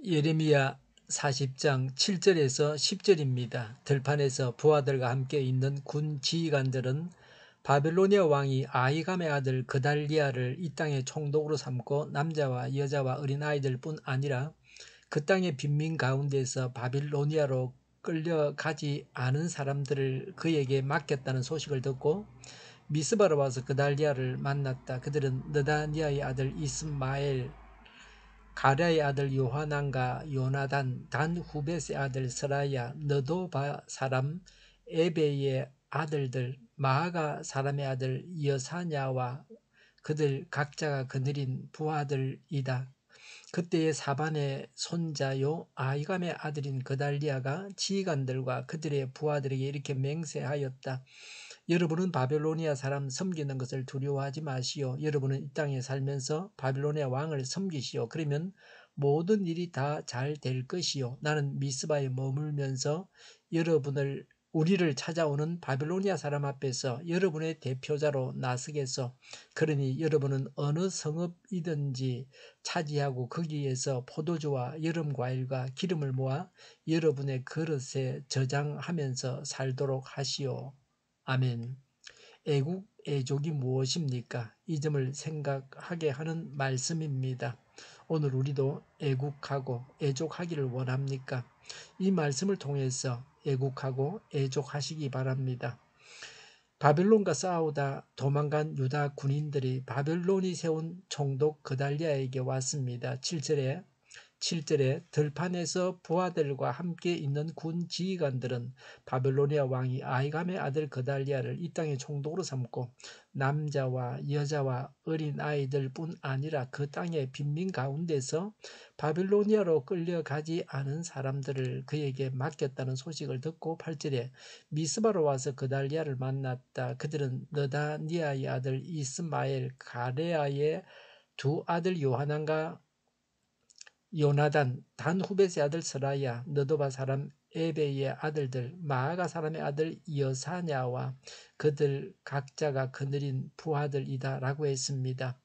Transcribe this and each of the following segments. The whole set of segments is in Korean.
예레미야 40장 7절에서 10절입니다. 들판에서 부하들과 함께 있는 군 지휘관들은 바벨로니아 왕이 아히감의 아들 그달리아를 이 땅의 총독으로 삼고 남자와 여자와 어린아이들 뿐 아니라 그 땅의 빈민 가운데서 바빌로니아로 끌려가지 않은 사람들을 그에게 맡겼다는 소식을 듣고 미스바로 와서 그달리아를 만났다. 그들은 느다니아의 아들 이스마엘, 가랴의 아들 요하난과 요나단, 단 후벳의 아들 스라야, 너도바 사람 에베의 아들들, 마아가 사람의 아들 여사냐와 그들 각자가 거느린 부하들이다. 그때의 사반의 손자요 아히감의 아들인 그달리아가 지휘관들과 그들의 부하들에게 이렇게 맹세하였다. 여러분은 바벨로니아 사람 섬기는 것을 두려워하지 마시오. 여러분은 이 땅에 살면서 바벨로니아 왕을 섬기시오. 그러면 모든 일이 다 잘 될 것이요. 나는 미스바에 머물면서 우리를 찾아오는 바벨로니아 사람 앞에서 여러분의 대표자로 나서겠소. 그러니 여러분은 어느 성읍이든지 차지하고 거기에서 포도주와 여름 과일과 기름을 모아 여러분의 그릇에 저장하면서 살도록 하시오. 아멘. 애국, 애족이 무엇입니까? 이 점을 생각하게 하는 말씀입니다. 오늘 우리도 애국하고 애족하기를 원합니까? 이 말씀을 통해서 애국하고 애족하시기 바랍니다. 바벨론과 싸우다 도망간 유다 군인들이 바벨론이 세운 총독 그달리아에게 왔습니다. 7절에 들판에서 부하들과 함께 있는 군 지휘관들은 바벨로니아 왕이 아히감의 아들 그달리아를 이 땅의 총독으로 삼고 남자와 여자와 어린 아이들 뿐 아니라 그 땅의 빈민 가운데서 바벨로니아로 끌려가지 않은 사람들을 그에게 맡겼다는 소식을 듣고 8절에 미스바로 와서 그달리아를 만났다. 그들은 느다니아의 아들 이스마엘, 가레아의 두 아들 요하난과 요나단, 단 후벳의 아들 스라야, 너도바 사람 에베의 아들들, 마아가 사람의 아들 여사냐와 그들 각자가 거느린 부하들이다 라고 했습니다.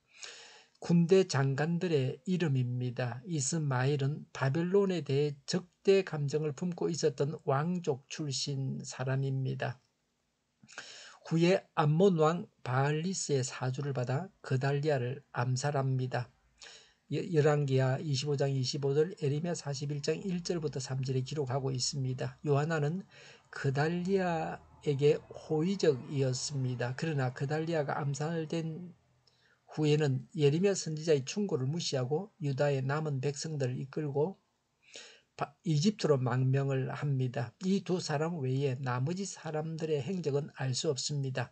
군대 장관들의 이름입니다. 이스마엘은 바벨론에 대해 적대 감정을 품고 있었던 왕족 출신 사람입니다. 후에 암몬 왕 바알리스의 사주를 받아 그달리아를 암살합니다. 열왕기하 25장 25절, 에레미야 41장 1절부터 3절에 기록하고 있습니다. 요하나는 그달리아에게 호의적이었습니다. 그러나 그달리아가 암살된 후에는 예레미야 선지자의 충고를 무시하고 유다의 남은 백성들을 이끌고 이집트로 망명을 합니다. 이 두 사람 외에 나머지 사람들의 행적은 알 수 없습니다.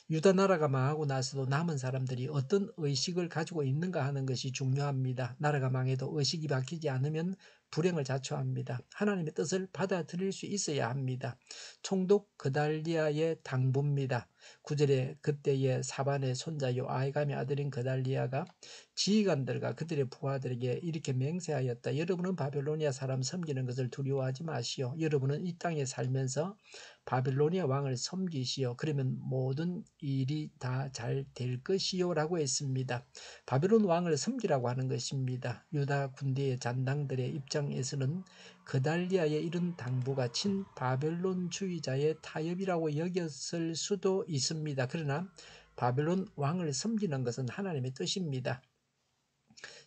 유다 나라가 망하고 나서도 남은 사람들이 어떤 의식을 가지고 있는가 하는 것이 중요합니다. 나라가 망해도 의식이 바뀌지 않으면 불행을 자초합니다. 하나님의 뜻을 받아들일 수 있어야 합니다. 총독 그달리아의 당부입니다. 9절에 그때의 사반의 손자요 아히감의 아들인 그달리아가 지휘관들과 그들의 부하들에게 이렇게 맹세하였다. 여러분은 바벨로니아 사람 섬기는 것을 두려워하지 마시오. 여러분은 이 땅에 살면서 바벨로니아 왕을 섬기시오. 그러면 모든 일이 다 잘 될 것이요 라고 했습니다. 바벨론 왕을 섬기라고 하는 것입니다. 유다 군대의 잔당들의 입장에서는 그달리아의 이런 당부가 친바벨론주의자의 타협이라고 여겼을 수도 있습니다. 그러나 바벨론 왕을 섬기는 것은 하나님의 뜻입니다.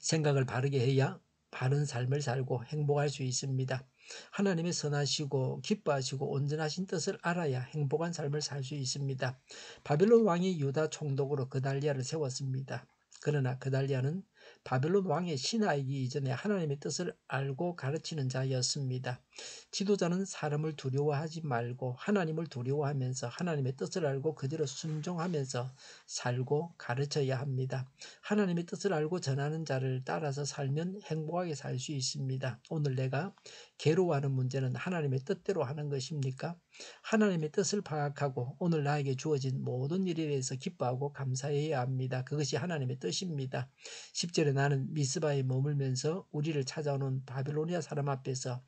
생각을 바르게 해야 바른 삶을 살고 행복할 수 있습니다. 하나님의 선하시고 기뻐하시고 온전하신 뜻을 알아야 행복한 삶을 살 수 있습니다. 바벨론 왕이 유다 총독으로 그달리아를 세웠습니다. 그러나 그달리아는 바벨론 왕의 신하이기 이전에 하나님의 뜻을 알고 가르치는 자였습니다. 지도자는 사람을 두려워하지 말고 하나님을 두려워하면서 하나님의 뜻을 알고 그대로 순종하면서 살고 가르쳐야 합니다. 하나님의 뜻을 알고 전하는 자를 따라서 살면 행복하게 살 수 있습니다. 오늘 내가 괴로워하는 문제는 하나님의 뜻대로 하는 것입니까? 하나님의 뜻을 파악하고 오늘 나에게 주어진 모든 일에 대해서 기뻐하고 감사해야 합니다. 그것이 하나님의 뜻입니다. 10절에 나는 미스바에 머물면서 우리를 찾아오는 바빌로니아 사람 앞에서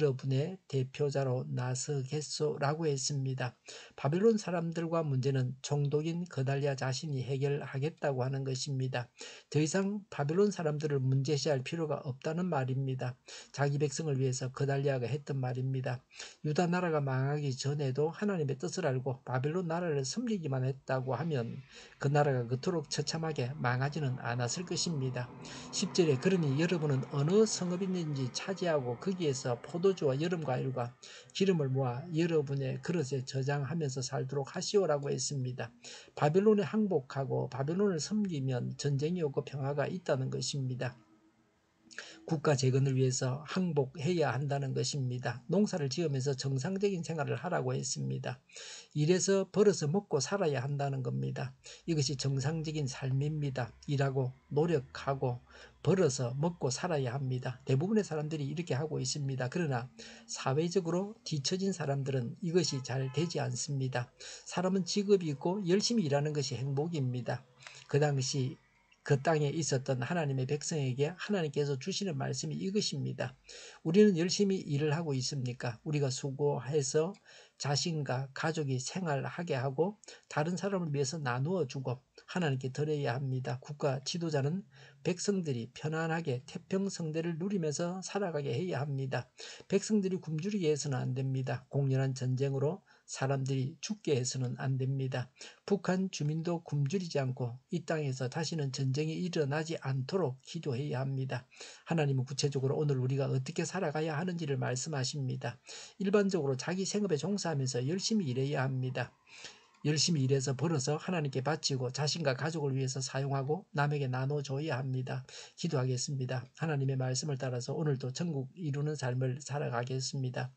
여러분의 대표자로 나서겠소라고 했습니다. 바벨론 사람들과 문제는 총독인 그달리아 자신이 해결하겠다고 하는 것입니다. 더 이상 바벨론 사람들을 문제시할 필요가 없다는 말입니다. 자기 백성을 위해서 그달리아가 했던 말입니다. 유다 나라가 망하기 전에도 하나님의 뜻을 알고 바벨론 나라를 섬기기만 했다고 하면 그 나라가 그토록 처참하게 망하지는 않았을 것입니다. 10절에 그러니 여러분은 어느 성읍이든지 차지하고 거기에서 포도주와 여름과일과 기름을 모아 여러분의 그릇에 저장하면서 살도록 하시오라고 했습니다. 바벨론에 항복하고 바벨론을 섬기면 전쟁이 오고 평화가 있다는 것입니다. 국가 재건을 위해서 항복해야 한다는 것입니다. 농사를 지으면서 정상적인 생활을 하라고 했습니다. 일해서 벌어서 먹고 살아야 한다는 겁니다. 이것이 정상적인 삶입니다. 일하고 노력하고 벌어서 먹고 살아야 합니다. 대부분의 사람들이 이렇게 하고 있습니다. 그러나 사회적으로 뒤처진 사람들은 이것이 잘 되지 않습니다. 사람은 직업이 있고 열심히 일하는 것이 행복입니다. 그 당시 그 땅에 있었던 하나님의 백성에게 하나님께서 주시는 말씀이 이것입니다. 우리는 열심히 일을 하고 있습니까? 우리가 수고해서 자신과 가족이 생활하게 하고 다른 사람을 위해서 나누어 주고 하나님께 드려야 합니다. 국가 지도자는 백성들이 편안하게 태평성대를 누리면서 살아가게 해야 합니다. 백성들이 굶주리게 해서는 안 됩니다. 공연한 전쟁으로 사람들이 죽게 해서는 안 됩니다. 북한 주민도 굶주리지 않고 이 땅에서 다시는 전쟁이 일어나지 않도록 기도해야 합니다. 하나님은 구체적으로 오늘 우리가 어떻게 살아가야 하는지를 말씀하십니다. 일반적으로 자기 생업에 종사하면서 열심히 일해야 합니다. 열심히 일해서 벌어서 하나님께 바치고 자신과 가족을 위해서 사용하고 남에게 나눠줘야 합니다. 기도하겠습니다. 하나님의 말씀을 따라서 오늘도 천국 이루는 삶을 살아가겠습니다.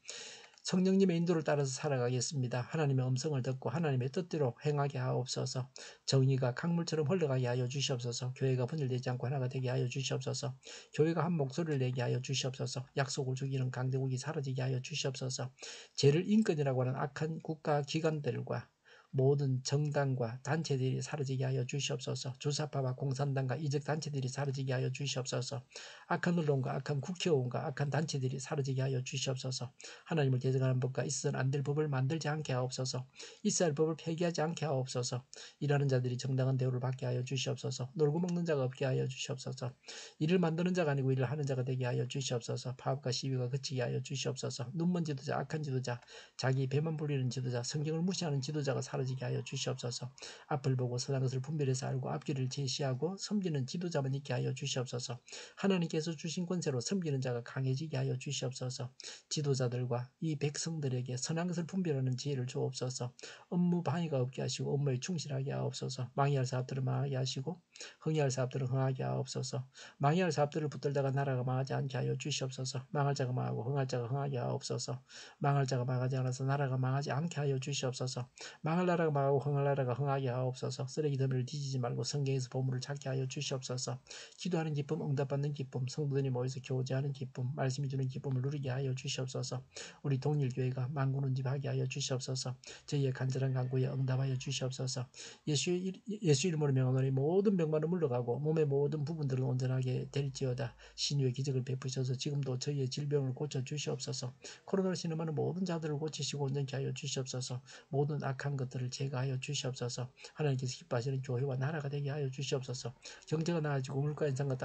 성령님의 인도를 따라서 살아가겠습니다. 하나님의 음성을 듣고 하나님의 뜻대로 행하게 하옵소서. 정의가 강물처럼 흘러가게 하여 주시옵소서. 교회가 분열되지 않고 하나가 되게 하여 주시옵소서. 교회가 한 목소리를 내게 하여 주시옵소서. 약속을 죽이는 강대국이 사라지게 하여 주시옵소서. 죄를 인권이라고 하는 악한 국가 기관들과 모든 정당과 단체들이 사라지게 하여 주시옵소서. 주사파와 공산당과 이적 단체들이 사라지게 하여 주시옵소서. 악한 언론과 악한 국회의원과 악한 단체들이 사라지게 하여 주시옵소서. 하나님을 대적하는 법과 있어서는 안 될 법을 만들지 않게 하옵소서. 있어야 할 법을 폐기하지 않게 하옵소서. 일하는 자들이 정당한 대우를 받게 하여 주시옵소서. 놀고 먹는 자가 없게 하여 주시옵소서. 일을 만드는 자가 아니고 일을 하는 자가 되게 하여 주시옵소서. 파업과 시위가 그치게 하여 주시옵소서. 눈먼 지도자, 악한 지도자, 자기 배만 불리는 지도자, 성경을 무시하는 지도자가 사라지게 하여 주시옵소서. 앞을 보고 선한 것을 분별해서 알고 앞길을 제시하고 섬기는 지도자만 있게 하여 주시옵소서. 하나님께서 주신 권세로 섬기는 자가 강해지게 하여 주시옵소서. 지도자들과 이 백성들에게 선한 것을 분별하는 지혜를 주옵소서. 업무 방해가 없게 하시고 업무에 충실하게 하옵소서. 망해할 사업들을 망하게 하시고 흥해할 사업들을 흥하게 하옵소서. 망해할 사업들을 붙들다가 나라가 망하지 않게 하여 주시옵소서. 망할 자가 망하고 흥할 자가 흥하게 하옵소서. 망할 자가 망하지 않아서 나라가 망하지 않게 하여 주시옵소서. 망할 나라가 망하고 흥할 나라가 흥하게 하옵소서. 쓰레기 더미를 뒤지지 말고 성경에서 보물을 찾게 하여 주시옵소서. 기도하는 기쁨, 응답받는 기쁨, 성도들이 모여서 교제하는 기쁨, 말씀이 주는 기쁨을 누리게 하여 주시옵소서. 우리 동일교회가 만군운집하게 하여 주시옵소서. 저희의 간절한 간구에 응답하여 주시옵소서. 예수 이름으로 명하노니 모든 병만은 물러가고 몸의 모든 부분들은 온전하게 될지어다. 신유의 기적을 베푸셔서 지금도 저희의 질병을 고쳐 주시옵소서. 코로나로 신음하는 모든 자들을 고치시고 온전케 하여 주시옵소서. 모든 악한 것들을 제거하여 주시옵소서. 하나님께서 기뻐하시는 교회와 나라가 되게 하여 주시옵소서. 경제가 나아지고 물가 인상과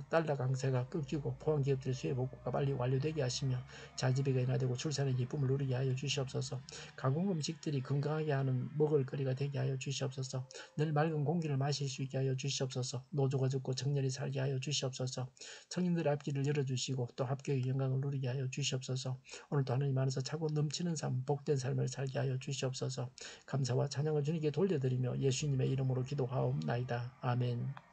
달러 강세가 끊기고 포항 기업들의 수해 복구가 빨리 완료되게 하시며 자지배가 인하되고 출산의 기쁨을 누리게 하여 주시옵소서. 가공 음식들이 건강하게 하는 먹을거리가 되게 하여 주시옵소서. 늘 맑은 공기를 마실 수 있게 하여 주시옵소서. 노조가 죽고 청년이 살게 하여 주시옵소서. 청년들의 앞길을 열어주시고 또 합격의 영광을 누리게 하여 주시옵소서. 오늘도 하나님 안에서 차고 넘치는 삶, 복된 삶을 살게 하여 주시옵소서. 감사와 찬양을 주님께 돌려드리며 예수님의 이름으로 기도하옵나이다. 아멘.